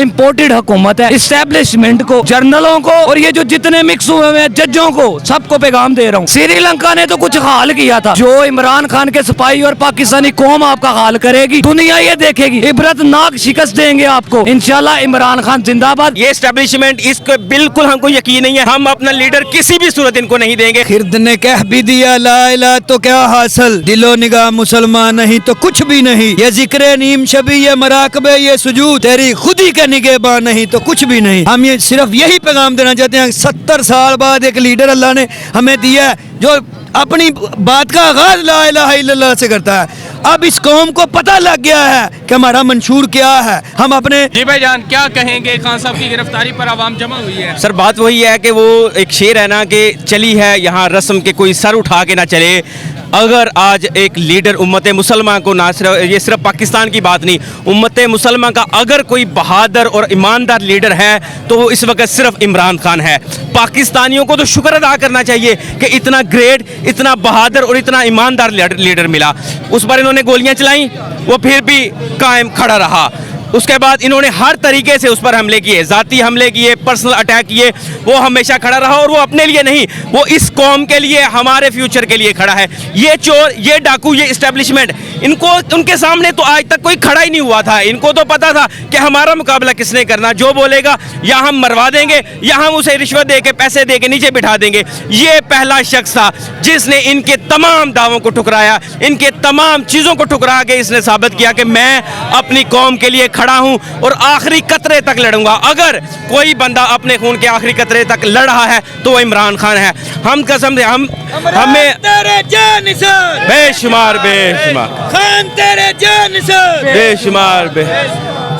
Imported हुकूमत है, establishment को, जर्नलों को और ये जो जितने मिक्स हुए हैं जजों को, सबको पैगाम दे रहा हूँ। श्रीलंका ने तो कुछ हाल किया था, जो इमरान खान के सिपाही और पाकिस्तानी कौम आपका हाल करेगी, दुनिया ये देखेगी, इबरतनाक शिकस्त देंगे आपको इंशाल्लाह। इमरान खान जिंदाबाद। ये एस्टेब्लिशमेंट, इसको बिल्कुल हमको यकीन नहीं है, हम अपना लीडर किसी भी सूरत इनको नहीं देंगे। खिर्द ने कह भी दिया ला इला तो क्या हासिल, दिलो निगाह मुसलमान नहीं तो कुछ भी नहीं, ये जिक्र नीम शबी, ये मराकबे, ये सुजूद, तेरी खुदी के निगहबान नहीं तो कुछ भी नहीं। हम ये सिर्फ यही पैगाम देना चाहते हैं, 70 साल बाद एक लीडर अल्लाह ने हमें दिया है जो अपनी बात का आगाज ला इलाहा इल्लल्लाह से करता है। अब इस कौम को पता लग गया है कि हमारा मंशूर क्या है। हम अपने जी भाईजान क्या कहेंगे, खान साहब की गिरफ्तारी पर आवाम जमा हुई है। सर बात वही है कि वो एक शेर है ना कि चली है यहाँ रस्म के कोई सर उठा के ना चले। अगर आज एक लीडर उम्मत मुसलमान को, ना सिर्फ ये सिर्फ पाकिस्तान की बात नहीं, उम्मत मुसलमान का अगर कोई बहादुर और ईमानदार लीडर है तो वो इस वक्त सिर्फ इमरान खान है। पाकिस्तानियों को तो शुक्र अदा करना चाहिए कि इतना ग्रेट, इतना बहादुर और इतना ईमानदार लीडर मिला। उस पर इन्होंने गोलियां चलाई, वो फिर भी कायम खड़ा रहा। उसके बाद इन्होंने हर तरीके से उस पर हमले किए, ज़ाती हमले किए, पर्सनल अटैक किए, वो हमेशा खड़ा रहा और वो अपने लिए नहीं, वो इस कौम के लिए, हमारे फ्यूचर के लिए खड़ा है। ये चोर, ये डाकू, ये इस्टेब्लिशमेंट, इनको उनके सामने तो आज तक कोई खड़ा ही नहीं हुआ था। इनको तो पता था कि हमारा मुकाबला किसने करना, जो बोलेगा या हम मरवा देंगे या हम उसे रिश्वत दे के, पैसे दे के नीचे बिठा देंगे। ये पहला शख्स था जिसने इनके तमाम दावों को ठुकराया, इनके तमाम चीज़ों को ठुकरा के इसने साबित किया कि मैं अपनी कौम के लिए खड़ा हूं और आखिरी कतरे तक लड़ूंगा। अगर कोई बंदा अपने खून के आखिरी कतरे तक लड़ रहा है तो वो इमरान खान है। हम कसम से हमें बेशुमार खान तेरे बेशुमार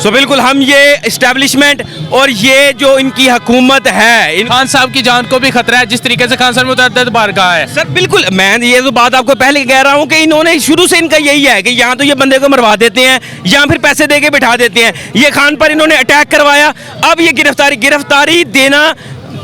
सो बिल्कुल हम ये इस्टेब्लिशमेंट और ये जो इनकी हुकूमत है, खान साहब की जान को भी खतरा है, जिस तरीके से खान साहब ने मुतअद्दिद बार कहा है। सर बिल्कुल, मैं ये तो बात आपको पहले कह रहा हूँ कि इन्होंने शुरू से इनका यही है कि यहाँ तो ये बंदे को मरवा देते हैं या फिर पैसे दे के बिठा देते हैं। ये खान पर इन्होंने अटैक करवाया, अब ये गिरफ्तारी देना,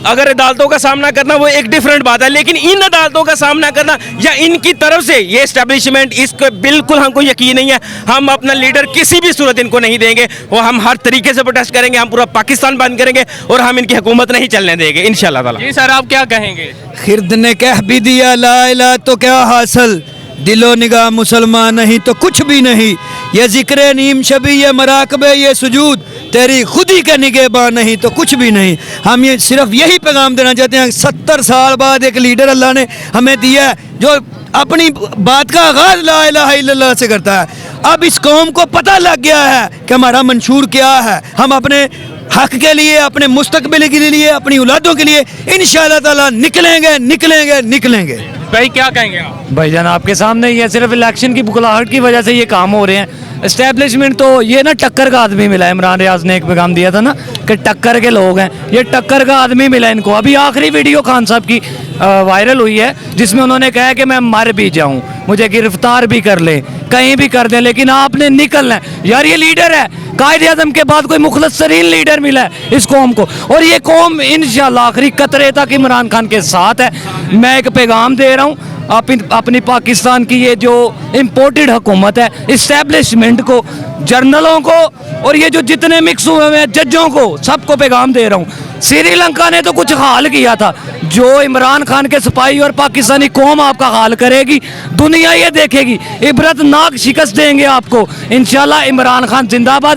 अगर अदालतों का सामना करना वो एक डिफरेंट बात है, लेकिन इन अदालतों का सामना करना या इनकी तरफ से ये एस्टेब्लिशमेंट, इसको बिल्कुल हमको यकीन नहीं है, हम अपना लीडर किसी भी सूरत इनको नहीं देंगे। वो हम हर तरीके से प्रोटेस्ट करेंगे, हम पूरा पाकिस्तान बंद करेंगे और हम इनकी हुकूमत नहीं चलने देंगे इंशाल्लाह ताला। जी सर आप क्या कहेंगे। खिर्द ने कह भी दिया ला इला तो क्या हासिल, दिलो निगाह मुसलमान नहीं तो कुछ भी नहीं, ये जिक्र नीम शबी, ये मराकबे, ये सुजूद, तेरी खुदी के निगहबान नहीं तो कुछ भी नहीं। हम ये सिर्फ यही पैगाम देना चाहते हैं, 70 साल बाद एक लीडर अल्लाह ने हमें दिया है जो अपनी बात का आगाज ला इलाहा इल्लल्लाह से करता है। अब इस कौम को पता लग गया है कि हमारा मंशूर क्या है। हम अपने हक के लिए, अपने मुस्तकबिल के लिए, अपनी औलादों के लिए इंशाअल्लाह ताला निकलेंगे। भाई क्या कहेंगे आप। भाईजान आपके सामने ही है, सिर्फ इलेक्शन की बुखलाहट की वजह से ये काम हो रहे हैं। एस्टेब्लिशमेंट तो ये ना टक्कर का आदमी मिला है, इमरान रियाज ने एक पैगाम दिया था ना कि टक्कर के लोग हैं, ये टक्कर का आदमी मिला इनको। अभी आखिरी वीडियो खान साहब की वायरल हुई है जिसमें उन्होंने कहा कि मैं मर भी जाऊं, मुझे गिरफ्तार भी कर ले, कहीं भी कर दें, लेकिन आपने निकलना है। यार ये लीडर है, कायदे आज़म के बाद कोई मुखलस तरीन लीडर मिला है इस कौम को, और ये कौम इंशाल्लाह आखिरी कतरे तक इमरान खान के साथ है। मैं एक पैगाम दे रहा हूँ अपनी पाकिस्तान की ये जो इम्पोर्टेड हुकूमत है, इस्टेब्लिशमेंट को, जर्नलों को और ये जो जितने मिक्स हुए हैं जजों को, सबको पैगाम दे रहा हूँ। श्रीलंका ने तो कुछ हाल किया था, जो इमरान खान के सिपाही और पाकिस्तानी कौम आपका हाल करेगी, दुनिया ये देखेगी, इबरतनाक शिकस्त देंगे आपको इंशाल्लाह। इमरान खान जिंदाबाद।